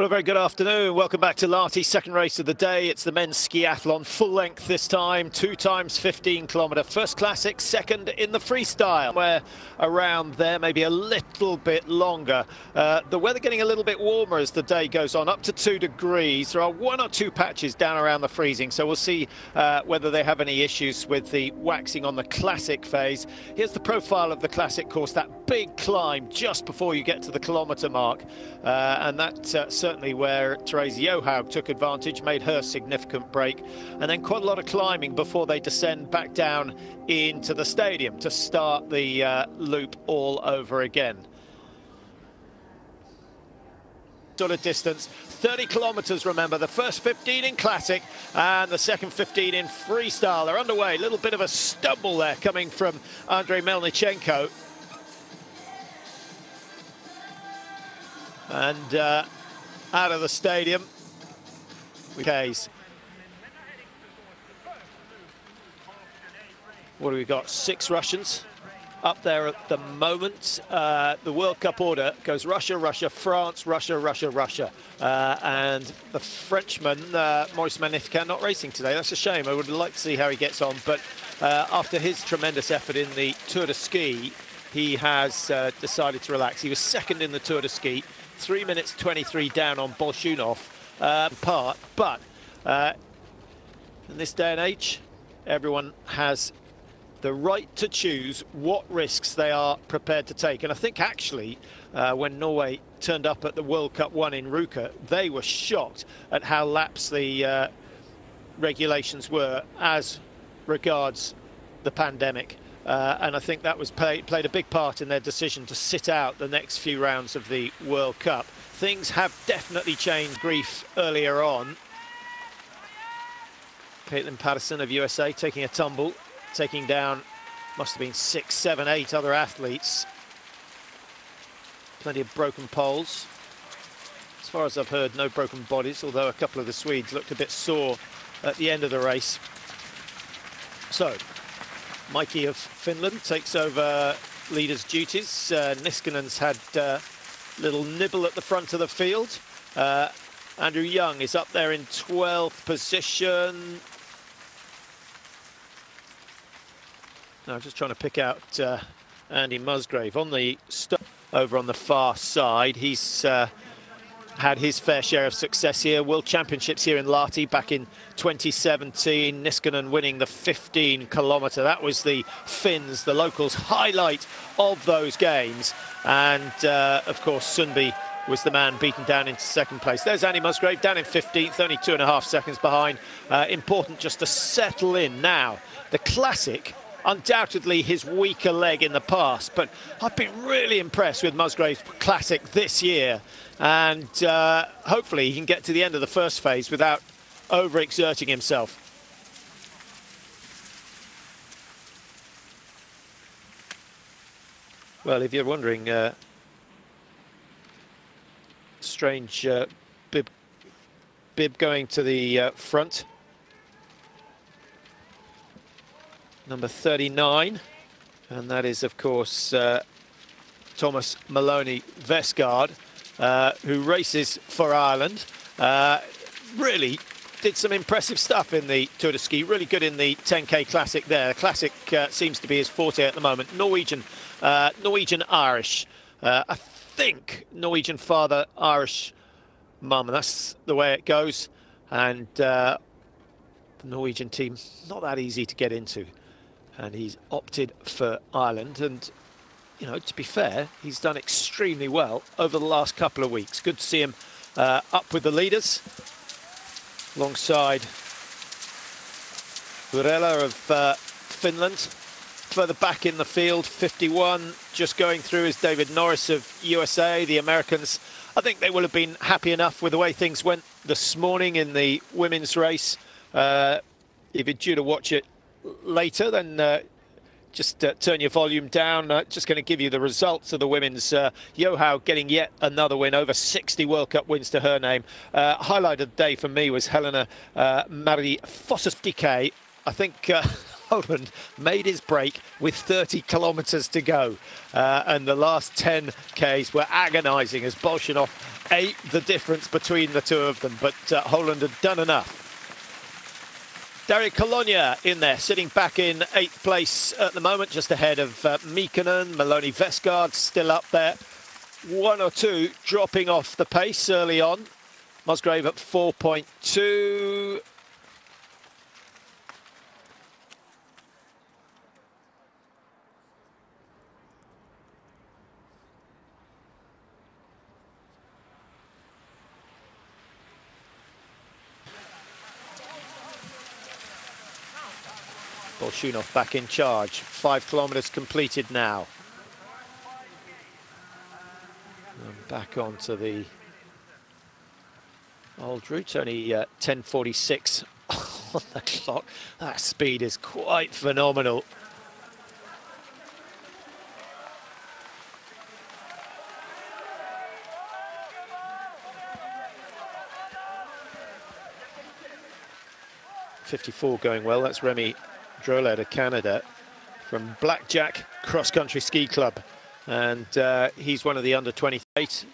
Well, a very good afternoon. Welcome back to Lahti, second race of the day. It's the men's skiathlon, full length this time, 2 times 15 kilometre. First classic, second in the freestyle. We're around there, maybe a little bit longer. The weather getting a little bit warmer as the day goes on, up to 2 degrees. There are 1 or 2 patches down around the freezing, so we'll see whether they have any issues with the waxing on the classic phase. Here's the profile of the classic course, that big climb just before you get to the kilometre mark, and that certainly where Therese Johaug took advantage, made her significant break, and then quite a lot of climbing before they descend back down into the stadium to start the loop all over again. Sort of distance, 30 kilometers, remember, the first 15 in classic and the second 15 in freestyle. They're underway. A little bit of a stumble there coming from Andrei Melnichenko. And out of the stadium, Case. What do we got? 6 Russians up there at the moment. The World Cup order goes Russia, Russia, France, Russia, Russia, Russia. And the Frenchman, Maurice Magnificat, not racing today. That's a shame. I would like to see how he gets on. But after his tremendous effort in the Tour de Ski, he has decided to relax. He was second in the Tour de Ski, 3 minutes 23 down on Bolshunov but in this day and age, everyone has the right to choose what risks they are prepared to take. And I think actually when Norway turned up at the World Cup 1 in Ruka, they were shocked at how lax the regulations were as regards the pandemic. And I think that was played a big part in their decision to sit out the next few rounds of the World Cup. Things have definitely changed. Grief earlier on. Caitlin Patterson of USA taking a tumble, taking down, must have been 6, 7, 8 other athletes. Plenty of broken poles. As far as I've heard, no broken bodies, although a couple of the Swedes looked a bit sore at the end of the race. So, Mikey of Finland takes over leader's duties. Niskanen's had a little nibble at the front of the field. Andrew Young is up there in 12th position. No, I'm just trying to pick out Andy Musgrave on the over on the far side. He's had his fair share of success here. World Championships here in Lahti back in 2017. Niskanen winning the 15 kilometre. That was the Finns, the locals' highlight of those games. And of course, Sundby was the man beaten down into second place. There's Andy Musgrave down in 15th, only 2.5 seconds behind. Important just to settle in now. The classic, undoubtedly his weaker leg in the past, but I've been really impressed with Musgrave's classic this year. And hopefully he can get to the end of the first phase without overexerting himself. Well, if you're wondering, strange bib going to the front. Number 39, and that is, of course, Thomas Maloney Vesgaard, who races for Ireland. Really did some impressive stuff in the Tour de Ski, really good in the 10K Classic there. The Classic seems to be his forte at the moment. Norwegian-Irish. I think Norwegian father, Irish mum, and that's the way it goes. And the Norwegian team, not that easy to get into. And he's opted for Ireland. And, you know, to be fair, he's done extremely well over the last couple of weeks. Good to see him up with the leaders, alongside Urela of Finland. Further back in the field, 51, just going through, is David Norris of USA. The Americans, I think they will have been happy enough with the way things went this morning in the women's race. If you're due to watch it later, then just turn your volume down. Just going to give you the results of the women's. Johaug getting yet another win, over 60 World Cup wins to her name. Highlight of the day for me was Helena Marie Fossestike. I think Holland made his break with 30 kilometers to go. And the last 10 Ks were agonizing as Bolshinov ate the difference between the two of them. But Holland had done enough. Dario Colonia in there, sitting back in 8th place at the moment, just ahead of Mikkonen. Maloney Vesgaard still up there. One or two dropping off the pace early on. Musgrave at 4.2. Bolshinov back in charge. 5 kilometers completed now. And back onto the old route. Only 10:46 on the clock. That speed is quite phenomenal. .54 going well. That's Remy Drolet of Canada from Blackjack Cross Country Ski Club, and he's one of the under 28.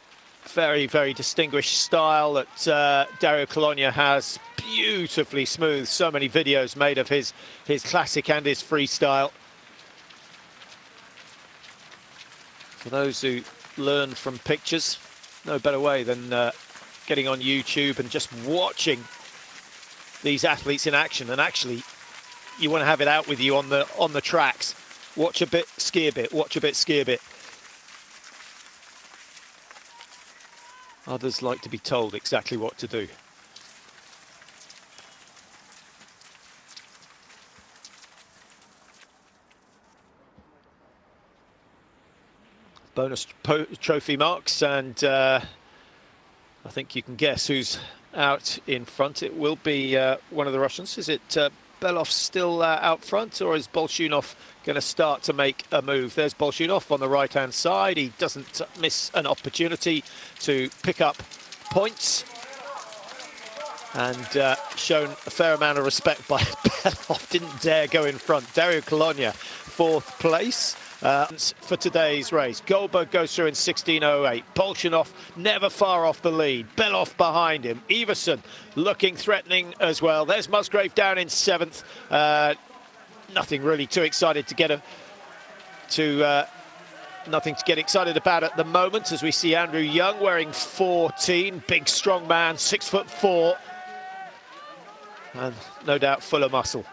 Very, very distinguished style that Dario Colonia has. Beautifully smooth. So many videos made of his classic and his freestyle. For those who learn from pictures, no better way than getting on YouTube and just watching these athletes in action. And actually, you want to have it out with you on the tracks. Watch a bit, ski a bit. Watch a bit, ski a bit. Others like to be told exactly what to do. Bonus trophy marks, and I think you can guess who's out in front. It will be one of the Russians. Is it Belov still out front, or is Bolshinov going to start to make a move? There's Bolshinov on the right-hand side. He doesn't miss an opportunity to pick up points, and shown a fair amount of respect by Belov. Didn't dare go in front. Dario Colonia, 4th place. For today's race, Goldberg goes through in 16:08. Bolshinov never far off the lead. Belov behind him. Iversen looking threatening as well. There's Musgrave down in 7th. Nothing really too excited to get nothing to get excited about at the moment, as we see Andrew Young wearing 14. Big strong man, 6'4", and no doubt full of muscle.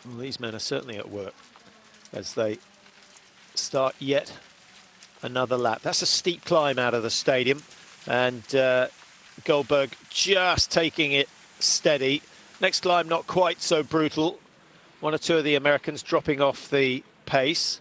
Well, these men are certainly at work as they start yet another lap. That's a steep climb out of the stadium, and Goldberg just taking it steady. Next climb not quite so brutal. One or two of the Americans dropping off the pace.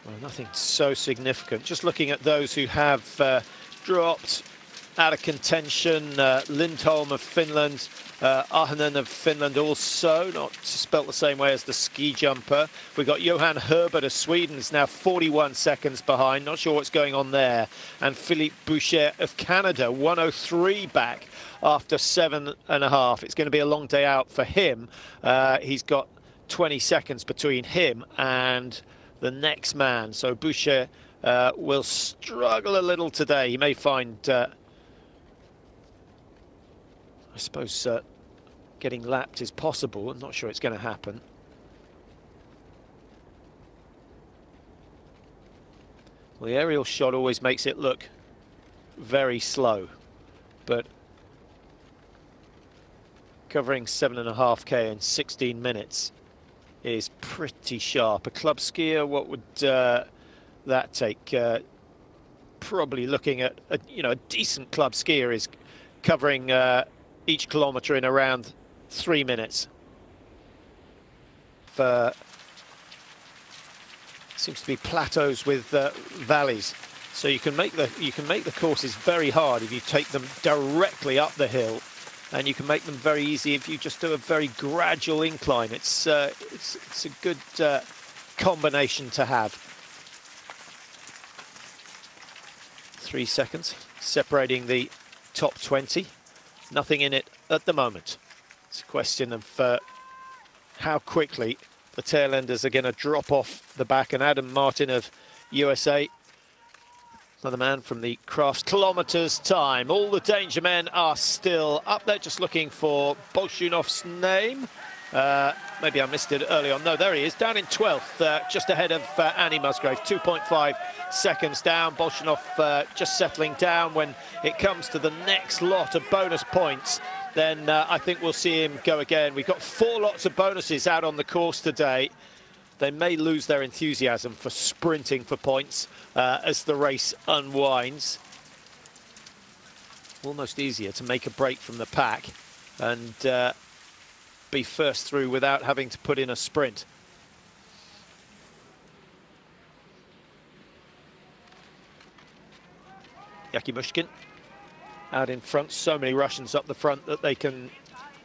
Well, nothing so significant. Just looking at those who have dropped out of contention. Lindholm of Finland, Ahonen of Finland also, not spelt the same way as the ski jumper. We've got Johan Herbert of Sweden is now 41 seconds behind. Not sure what's going on there. And Philippe Boucher of Canada, 103 back after 7.5. It's going to be a long day out for him. He's got 20 seconds between him and the next man. So Boucher will struggle a little today. He may find, I suppose, getting lapped is possible. I'm not sure it's going to happen. Well, the aerial shot always makes it look very slow, but covering 7.5K in 16 minutes is pretty sharp. A club skier, what would that take? Probably looking at a decent club skier is covering each kilometre in around 3 minutes. Seems to be plateaus with valleys, so you can make the courses very hard if you take them directly up the hill, and you can make them very easy if you just do a very gradual incline. It's a good combination to have. 3 seconds separating the top 20. Nothing in it at the moment. It's a question of how quickly the tail enders are going to drop off the back. And Adam Martin of USA, another man from the Crafts kilometres time. All the danger men are still up there, just looking for Bolshunov's name. Maybe I missed it early on. No, there he is, down in 12th, just ahead of Annie Musgrave, 2.5 seconds down. Bolshunov just settling down. When it comes to the next lot of bonus points, then I think we'll see him go again. We've got 4 lots of bonuses out on the course today. They may lose their enthusiasm for sprinting for points as the race unwinds. Almost easier to make a break from the pack and be first through without having to put in a sprint. Yakimushkin out in front. So many Russians up the front that they can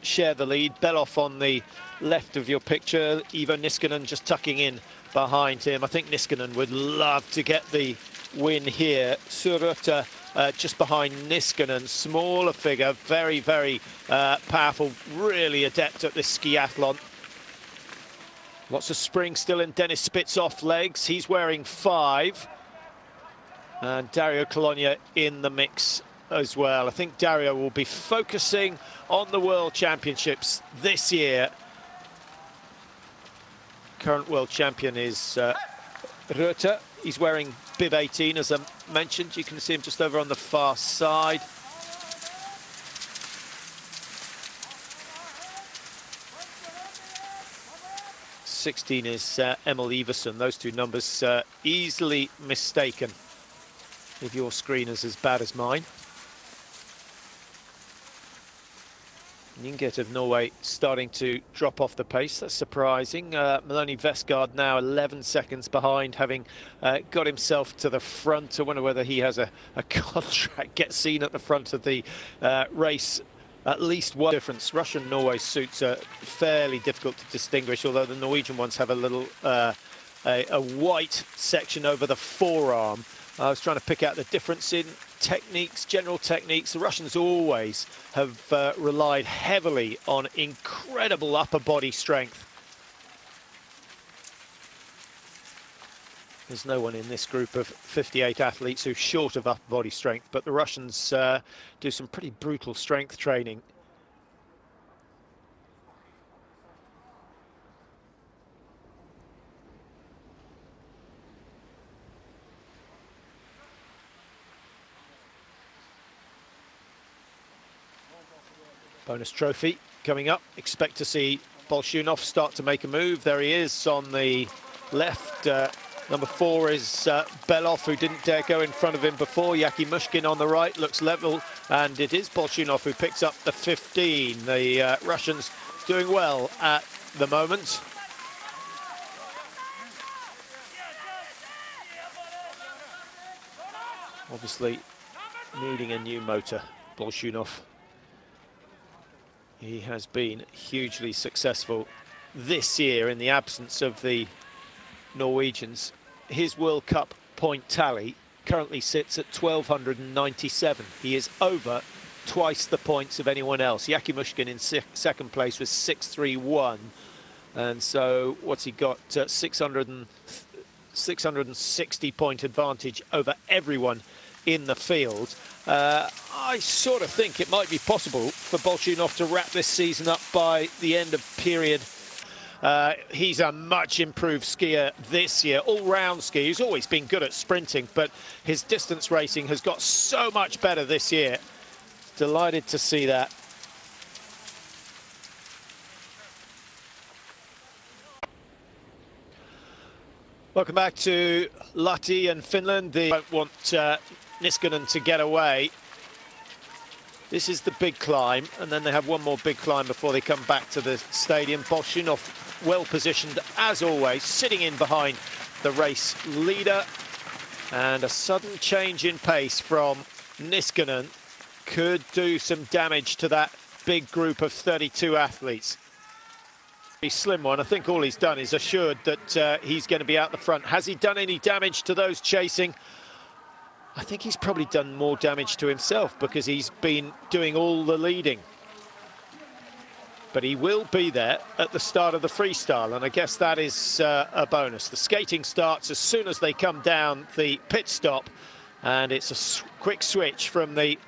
share the lead. Belov on the left of your picture. Ivo Niskanen just tucking in behind him. I think Niskanen would love to get the win here. Surutta just behind Niskanen. Smaller figure, very, very powerful. Really adept at this skiathlon. Lots of spring still in Denis Spitsov's legs. He's wearing 5. And Dario Colonia in the mix as well. I think Dario will be focusing on the World Championships this year. Current world champion is Rutte. He's wearing bib 18, as I mentioned. You can see him just over on the far side. '16 is Emil Iversen. Those two numbers easily mistaken if your screen is as bad as mine. Ninget of Norway starting to drop off the pace. That's surprising. Melanie Vestgaard now 11 seconds behind, having got himself to the front. I wonder whether he has a contract, get seen at the front of the race. At least one difference. Russian-Norway suits are fairly difficult to distinguish, although the Norwegian ones have a little a white section over the forearm. I was trying to pick out the difference in techniques, general techniques. The Russians always have relied heavily on incredible upper body strength. There's no one in this group of 58 athletes who's short of upper body strength, but the Russians do some pretty brutal strength training. Bonus trophy coming up. Expect to see Bolshunov start to make a move. There he is on the left. Number 4 is Belov, who didn't dare go in front of him before. Yakimushkin on the right looks level, and it is Bolshunov who picks up the 15. The Russians doing well at the moment. Obviously needing a new motor, Bolshunov. He has been hugely successful this year in the absence of the Norwegians. His World Cup point tally currently sits at 1,297. He is over twice the points of anyone else. Yakimushkin in second place was 631. And so what's he got? 660 point advantage over everyone in the field. I sort of think it might be possible for Bolshunov to wrap this season up by the end of period. He's a much improved skier this year, all-round skier. He's always been good at sprinting, but his distance racing has got so much better this year. Delighted to see that. Welcome back to Lahti and Finland. They don't want Niskanen to get away. This is the big climb, and then they have one more big climb before they come back to the stadium. Bolshunov well positioned as always, sitting in behind the race leader, and a sudden change in pace from Niskanen could do some damage to that big group of 32 athletes. Slim one. I think all he's done is assured that he's going to be out the front. Has he done any damage to those chasing? I think he's probably done more damage to himself because he's been doing all the leading. But he will be there at the start of the freestyle, and I guess that is a bonus. The skating starts as soon as they come down the pit stop, and it's a quick switch from the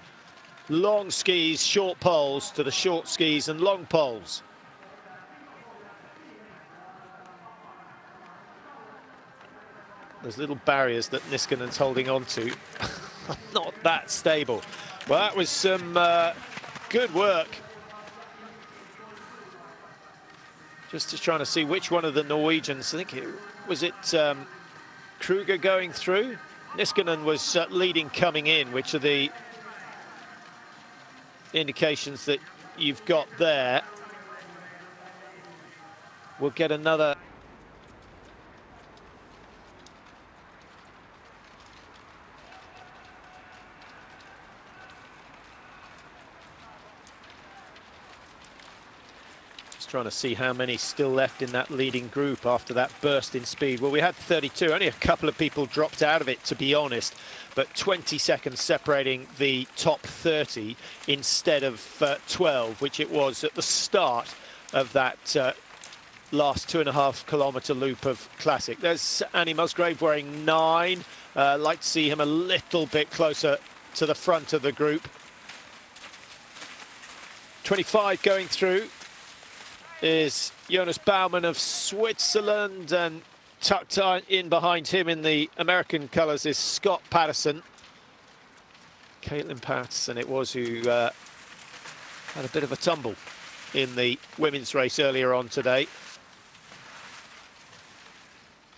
long skis, short poles, to the short skis and long poles. Those little barriers that Niskanen's holding on to are not that stable. Well, that was some good work. Just trying to see which one of the Norwegians, I think was it Kruger going through? Niskanen was leading coming in, which are the indications that you've got there. We'll get another. Trying to see how many still left in that leading group after that burst in speed. Well, we had 32, only a couple of people dropped out of it, to be honest, but 20 seconds separating the top 30 instead of 12, which it was at the start of that last 2.5 kilometre loop of Classic. There's Annie Musgrave wearing 9. Like to see him a little bit closer to the front of the group. 25 going through is Jonas Baumann of Switzerland, and tucked in behind him in the American colours is Scott Patterson. Caitlin Patterson it was who had a bit of a tumble in the women's race earlier on today.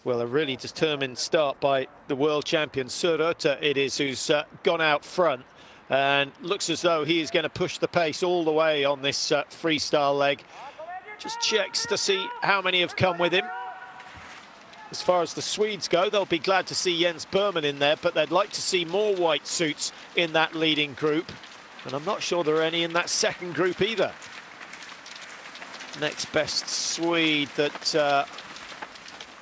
Well, a really determined start by the world champion, Söröter it is, who's gone out front and looks as though he is going to push the pace all the way on this freestyle leg. Just checks to see how many have come with him. As far as the Swedes go, they'll be glad to see Jens Berman in there, but they'd like to see more white suits in that leading group. And I'm not sure there are any in that second group either. Next best Swede that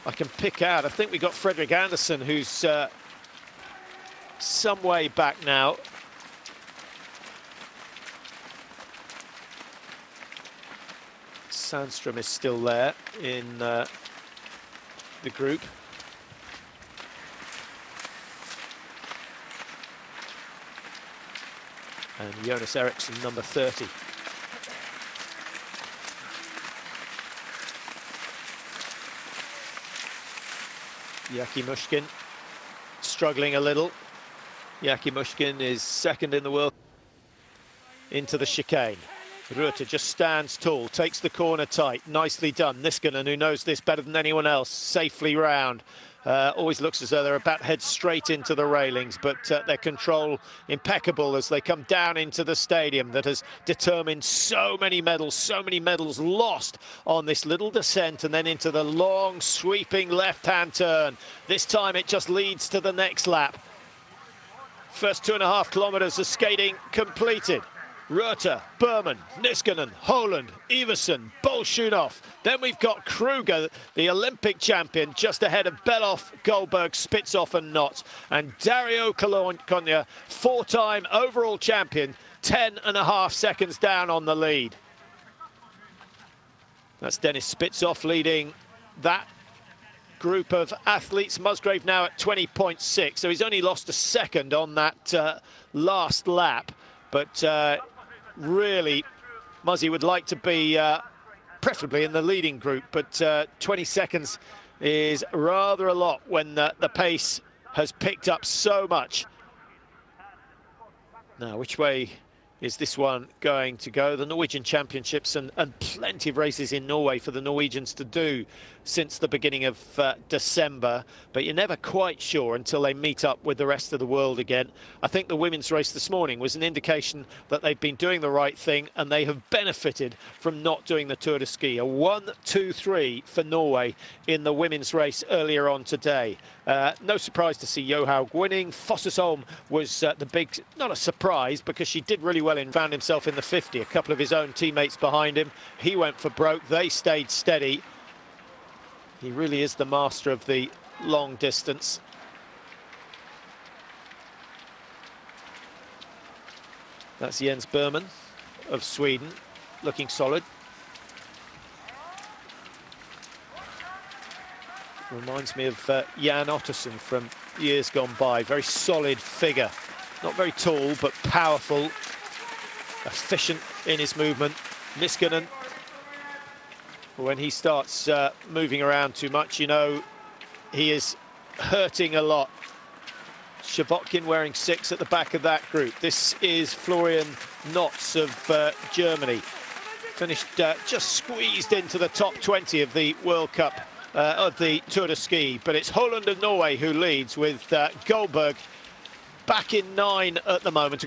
I can pick out, I think we got Fredrik Andersson, who's some way back now. Sandström is still there in the group. And Jonas Eriksson, number 30. Jaki Mushkin struggling a little. Jaki Mushkin is second in the world. Into the chicane. Reuter just stands tall, takes the corner tight, nicely done. Niskanen, who knows this better than anyone else, safely round. Always looks as though they're about to head straight into the railings, but their control impeccable as they come down into the stadium that has determined so many medals lost on this little descent and then into the long sweeping left-hand turn. This time it just leads to the next lap. First 2.5 kilometers of skating completed. Reuter, Berman, Niskanen, Holland, Iversen, Bolshunov. Then we've got Kruger, the Olympic champion, just ahead of Beloff, Goldberg, Spitzoff and Knott. And Dario Konya, 4-time overall champion, 10.5 seconds down on the lead. That's Dennis Spitzoff leading that group of athletes. Musgrave now at 20.6, so he's only lost a second on that last lap. But really, Muzzy would like to be preferably in the leading group, but 20 seconds is rather a lot when the pace has picked up so much. Now, which way is this one going to go? The Norwegian Championships and plenty of races in Norway for the Norwegians to do since the beginning of December, but you're never quite sure until they meet up with the rest of the world again. I think the women's race this morning was an indication that they've been doing the right thing and they have benefited from not doing the Tour de Ski. A 1-2-3 for Norway in the women's race earlier on today. No surprise to see Johaug winning. Fossesholm was the big, not a surprise because she did really well well and found himself in the 50. A couple of his own teammates behind him. He went for broke. They stayed steady. He really is the master of the long distance. That's Jens Berman of Sweden, looking solid. Reminds me of Jan Ottersen from years gone by. Very solid figure. Not very tall, but powerful, efficient in his movement. Niskanen, when he starts moving around too much, you know, he is hurting a lot. Shavotkin wearing 6 at the back of that group. This is Florian Notz of Germany. Finished just squeezed into the top 20 of the World Cup, of the Tour de Ski. But it's Holland and Norway who leads with Goldberg back in 9 at the moment.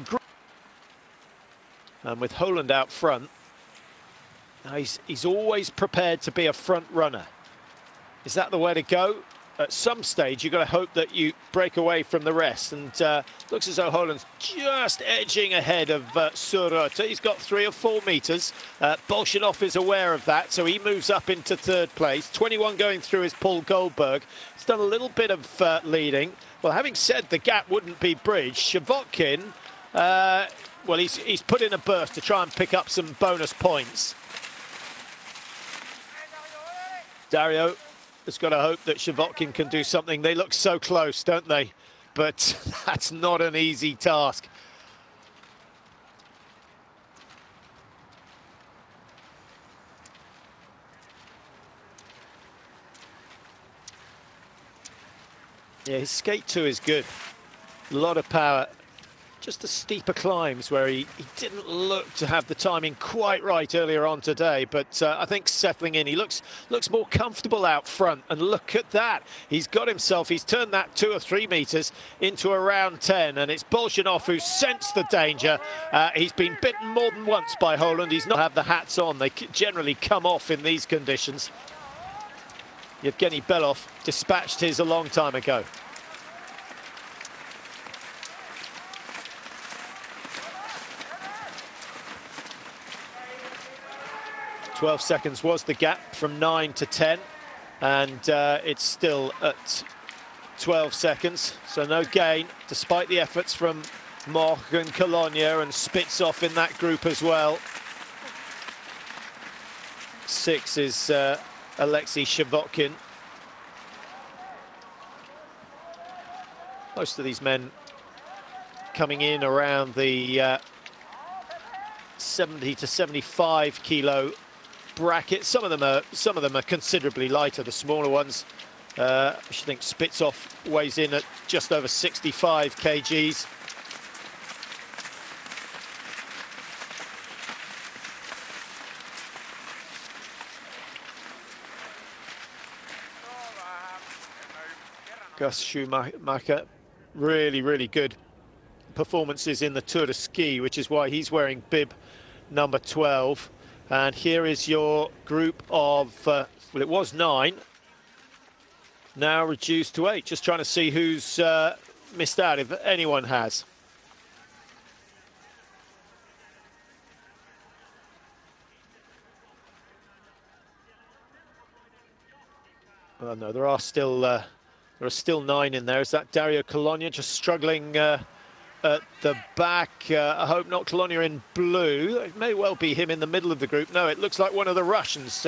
And with Holland out front, he's always prepared to be a front runner. Is that the way to go? At some stage, you've got to hope that you break away from the rest. And looks as though Holland's just edging ahead of Surrota. He's got 3 or 4 metres. Bolshinov is aware of that, so he moves up into 3rd place. 21 going through is Paul Goldberg. He's done a little bit of leading. Well, having said the gap wouldn't be bridged, Shavotkin, well, he's put in a burst to try and pick up some bonus points. Dario has got to hope that Shavotkin can do something. They look so close, don't they? But that's not an easy task. Yeah, his skate 2 is good. A lot of power. Just the steeper climbs where he didn't look to have the timing quite right earlier on today, but I think settling in, he looks more comfortable out front. And look at that, he's turned that 2 or 3 metres into around 10, and it's Bolshinov who sensed the danger. He's been bitten more than once by Holland. He's not have the hats on. They generally come off in these conditions. Yevgeny Belov dispatched his a long time ago. 12 seconds was the gap from 9 to 10, and it's still at 12 seconds, so no gain, despite the efforts from Moch and Colonia and Spitzoff in that group as well. 6 is Alexei Shavotkin. Most of these men coming in around the 70 to 75 kilo bracket. Some of them are considerably lighter, the smaller ones. I should think Spitzoff weighs in at just over 65 kgs. Gus Schumacher, really good performances in the Tour de Ski, which is why he's wearing bib number 12. And here is your group of, well, it was 9, now reduced to 8. Just trying to see who's missed out, if anyone has. Oh, no, there are still 9 in there. Is that Dario Colonia just struggling at the back? I hope not Colonia in blue. It may well be him in the middle of the group. No, it looks like one of the Russians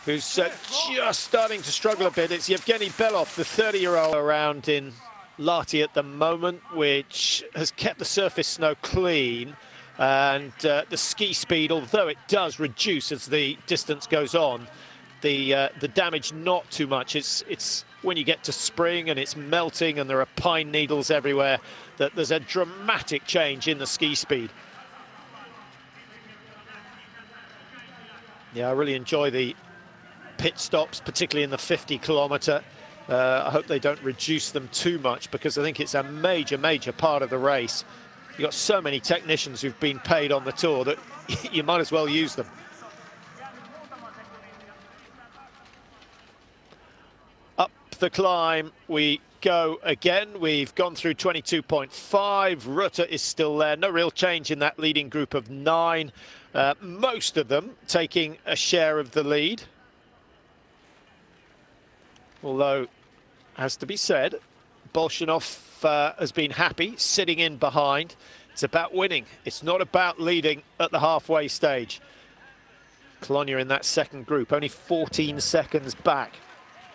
who's just starting to struggle a bit. It's Yevgeny Belov, the 30-year-old, around in Lahti at the moment, which has kept the surface snow clean. And the ski speed, although it does reduce as the distance goes on, the damage not too much. It's when you get to spring and it's melting and there are pine needles everywhere that there's a dramatic change in the ski speed. Yeah, I really enjoy the pit stops, particularly in the 50-kilometre. I hope they don't reduce them too much, because I think it's a major part of the race. You've got so many technicians who've been paid on the tour that you might as well use them. Up the climb we go again. We've gone through 22.5. Rutter is still there. No real change in that leading group of 9. Most of them taking a share of the lead. Although, has to be said, Bolshunov has been happy sitting in behind. It's about winning. It's not about leading at the halfway stage. Colonia in that second group, only 14 seconds back.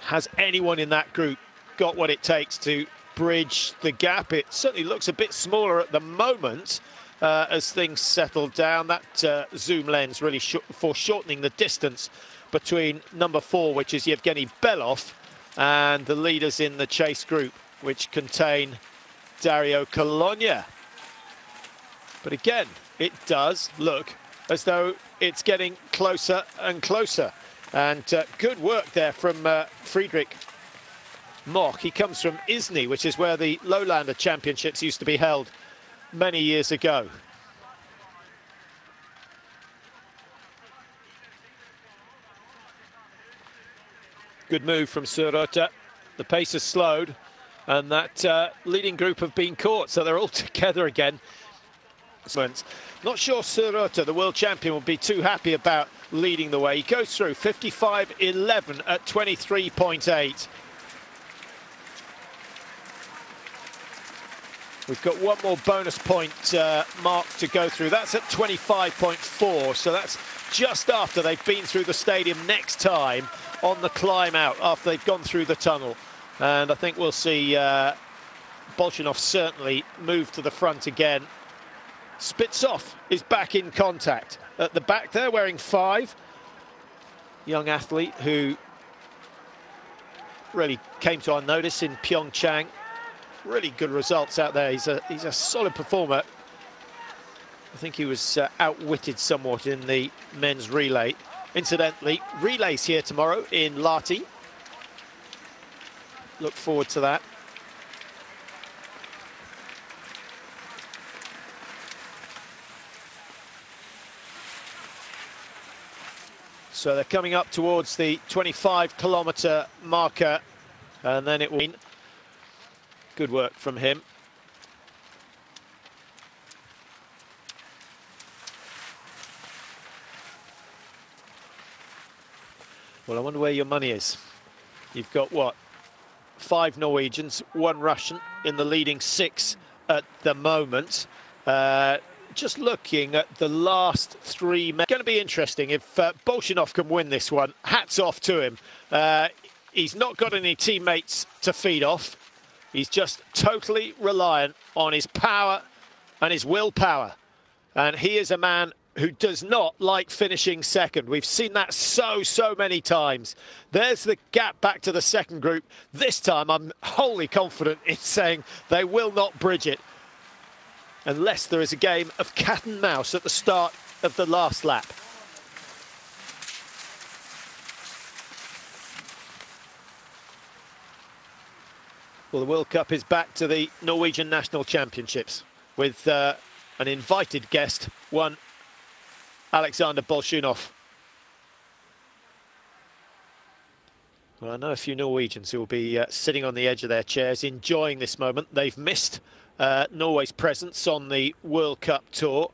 Has anyone in that group got what it takes to bridge the gap? It certainly looks a bit smaller at the moment as things settle down. That zoom lens really foreshortening the distance between number 4, which is Yevgeny Belov, and the leaders in the chase group, which contain Dario Colonia. But again, it does look as though it's getting closer and closer. And good work there from Friedrich Mock. He comes from Izny, which is where the Lowlander Championships used to be held many years ago. Good move from Söröter. The pace has slowed, and that leading group have been caught, so they're all together again. Not sure Söröter, the world champion, will be too happy about leading the way. He goes through 55.11 at 23.8. We've got one more bonus point mark to go through. That's at 25.4, so that's just after they've been through the stadium next time on the climb out, after they've gone through the tunnel. And I think we'll see Bolshunov certainly move to the front again. Spitsov is back in contact. At the back there, wearing 5. Young athlete who really came to our notice in Pyeongchang. Really good results out there. He's a solid performer. I think he was outwitted somewhat in the men's relay. Incidentally, relays here tomorrow in Lahti. Look forward to that. So they're coming up towards the 25-kilometre marker, and then it will be good work from him. Well, I wonder where your money is. You've got, what, 5 Norwegians, 1 Russian in the leading 6 at the moment. Just looking at the last 3 men. Going to be interesting if Bolshunov can win this one. Hats off to him. He's not got any teammates to feed off. He's just totally reliant on his power and his willpower. And he is a man who does not like finishing second. We've seen that so many times. There's the gap back to the second group. This time I'm wholly confident in saying they will not bridge it, unless there is a game of cat and mouse at the start of the last lap. Well, the World Cup is back to the Norwegian National Championships with an invited guest, one Alexander Bolshunov. Well, I know a few Norwegians who will be sitting on the edge of their chairs, enjoying this moment. They've missed Norway's presence on the World Cup tour.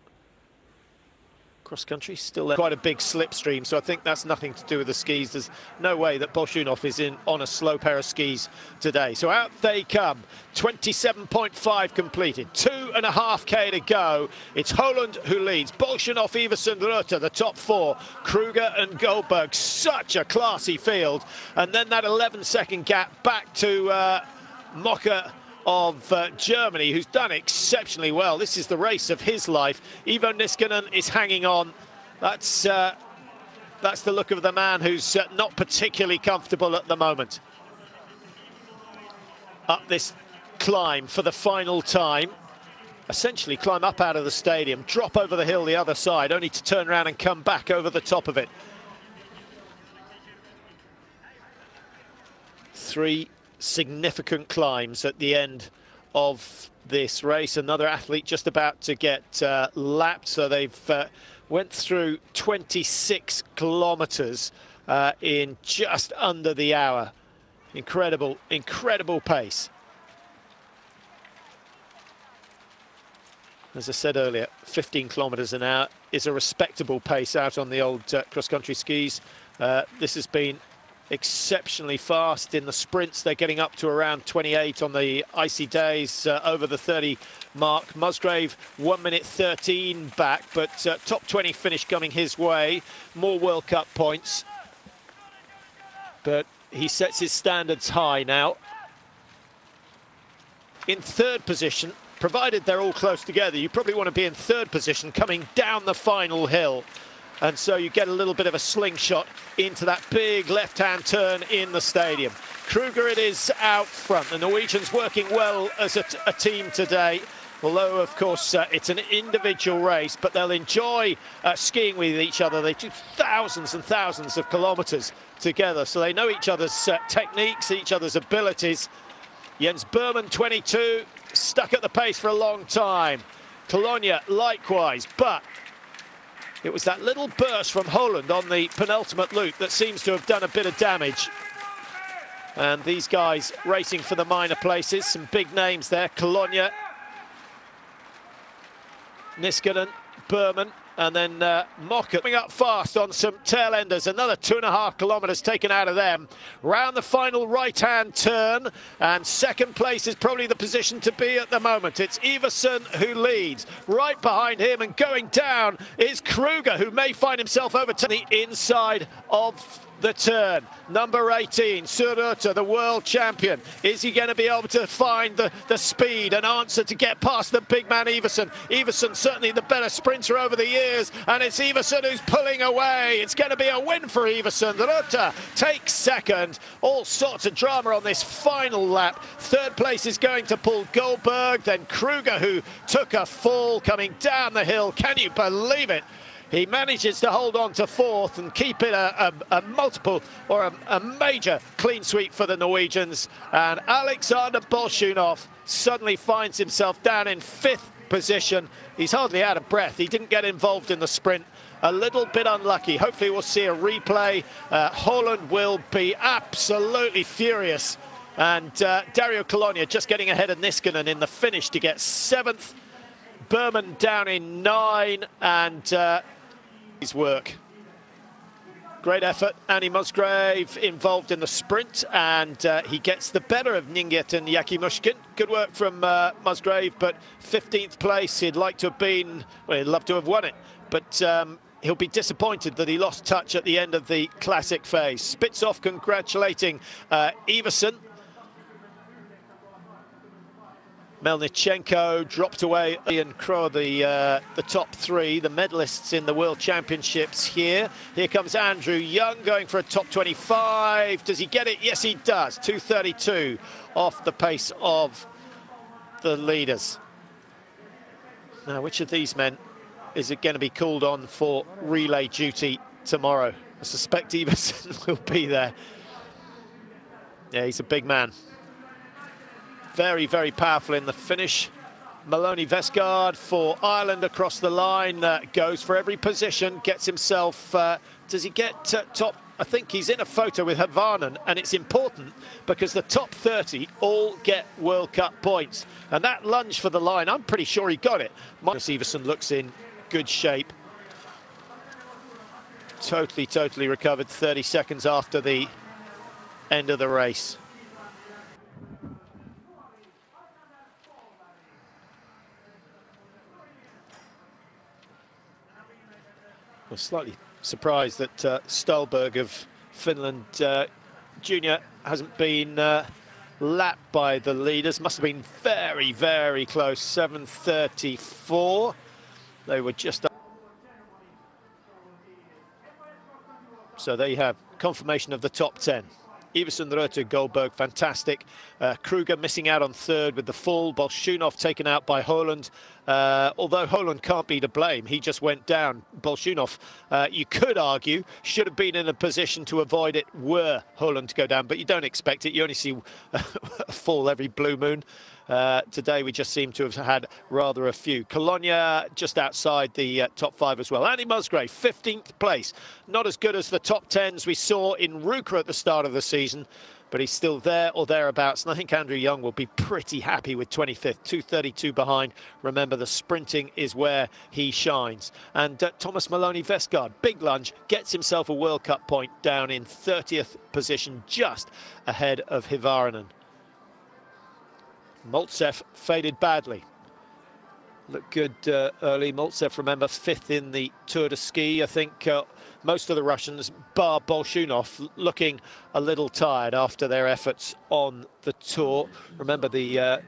Cross country still there. Quite a big slipstream, so I think that's nothing to do with the skis. There's no way that Bolshunov is on a slow pair of skis today. So out they come. 27.5 completed. 2.5K to go. It's Holland who leads. Bolshunov, Iversen, Rutter, the top 4. Kruger and Goldberg. Such a classy field. And then that 11-second gap back to Mocker of Germany, who's done exceptionally well. This is the race of his life. Ivo Niskanen is hanging on. That's the look of the man who's not particularly comfortable at the moment. Up this climb for the final time. Essentially climb up out of the stadium, drop over the hill the other side, only to turn around and come back over the top of it. 3 significant climbs at the end of this race. Another athlete just about to get lapped, so they've went through 26 kilometers in just under the hour. Incredible pace. As I said earlier, 15 kilometres an hour is a respectable pace out on the old cross-country skis. This has been exceptionally fast in the sprints. They're getting up to around 28 on the icy days, over the 30 mark. Musgrave 1 minute 13 back, but top 20 finish coming his way. More World Cup points, but he sets his standards high now. In third position, provided they're all close together, you probably want to be in third position coming down the final hill. And so you get a little bit of a slingshot into that big left-hand turn in the stadium. Kruger it is out front. The Norwegians working well as a team today. Although, of course, it's an individual race, but they'll enjoy skiing with each other. They do thousands and thousands of kilometres together, so they know each other's techniques, each other's abilities. Jens Berman, 22, stuck at the pace for a long time. Colonia, likewise, but it was that little burst from Holland on the penultimate loop that seems to have done a bit of damage. And these guys racing for the minor places, some big names there. Colonia, Niskanen, Berman, and then Mockett coming up fast on some tail enders. Another 2.5 kilometres taken out of them. Round the final right-hand turn, and second place is probably the position to be at the moment. It's Iversen who leads. Right behind him and going down is Kruger, who may find himself over to the inside of the turn. Number 18, Surruta, the world champion. Is he going to be able to find the speed and answer to get past the big man Iversen? Iversen certainly the better sprinter over the years, and it's Iversen who's pulling away. It's going to be a win for Iversen. Ruta takes second. All sorts of drama on this final lap. Third place is going to Paul Goldberg, then Kruger, who took a fall coming down the hill. Can you believe it? He manages to hold on to fourth and keep it a multiple or a major clean sweep for the Norwegians. And Alexander Bolshunov suddenly finds himself down in fifth position. He's hardly out of breath. He didn't get involved in the sprint. A little bit unlucky. Hopefully we'll see a replay. Holland will be absolutely furious. And Dario Colonia just getting ahead of Niskanen in the finish to get seventh. Berman down in 9, and his work. Great effort. Andy Musgrave involved in the sprint, and he gets the better of Ninget and Yakimushkin. Good work from Musgrave, but 15th place. He'd like to have been, well, he'd love to have won it, but he'll be disappointed that he lost touch at the end of the classic phase. Spitzoff congratulating Iversen. Melnichenko dropped away. Ian Crow, the top three, the medalists in the World Championships here. Here comes Andrew Young going for a top 25. Does he get it? Yes, he does. 2:32 off the pace of the leaders. Now, which of these men is it going to be called on for relay duty tomorrow? I suspect Iversen will be there. Yeah, he's a big man. Very, very powerful in the finish. Maloney Vesgaard for Ireland across the line, goes for every position, gets himself, does he get top? I think he's in a photo with Havanen, and it's important because the top 30 all get World Cup points. And that lunge for the line, I'm pretty sure he got it. Magnus Iversen looks in good shape. Totally recovered 30 seconds after the end of the race. I was slightly surprised that Stolberg of Finland Junior hasn't been lapped by the leaders. Must have been very, very close. 7:34. They were just up. So there you have confirmation of the top 10. Iversen, Reuter, Goldberg, fantastic. Kruger missing out on third with the fall. Bolshunov taken out by Holland. Although Holland can't be to blame, he just went down. Bolshunov, you could argue, should have been in a position to avoid it were Holland to go down, but you don't expect it. You only see a fall every blue moon. Today we just seem to have had rather a few. Colonia just outside the top 5 as well. Andy Musgrave, 15th place. Not as good as the top 10s we saw in Ruka at the start of the season, but he's still there or thereabouts. And I think Andrew Young will be pretty happy with 25th, 2:32 behind. Remember, the sprinting is where he shines. And Thomas Maloney Vestgaard, big lunge, gets himself a World Cup point down in 30th position, just ahead of Hivarinen. Maltsev faded badly. Looked good early. Maltsev, remember, 5th in the Tour de Ski. I think most of the Russians, bar Bolshunov, looking a little tired after their efforts on the Tour. Remember, the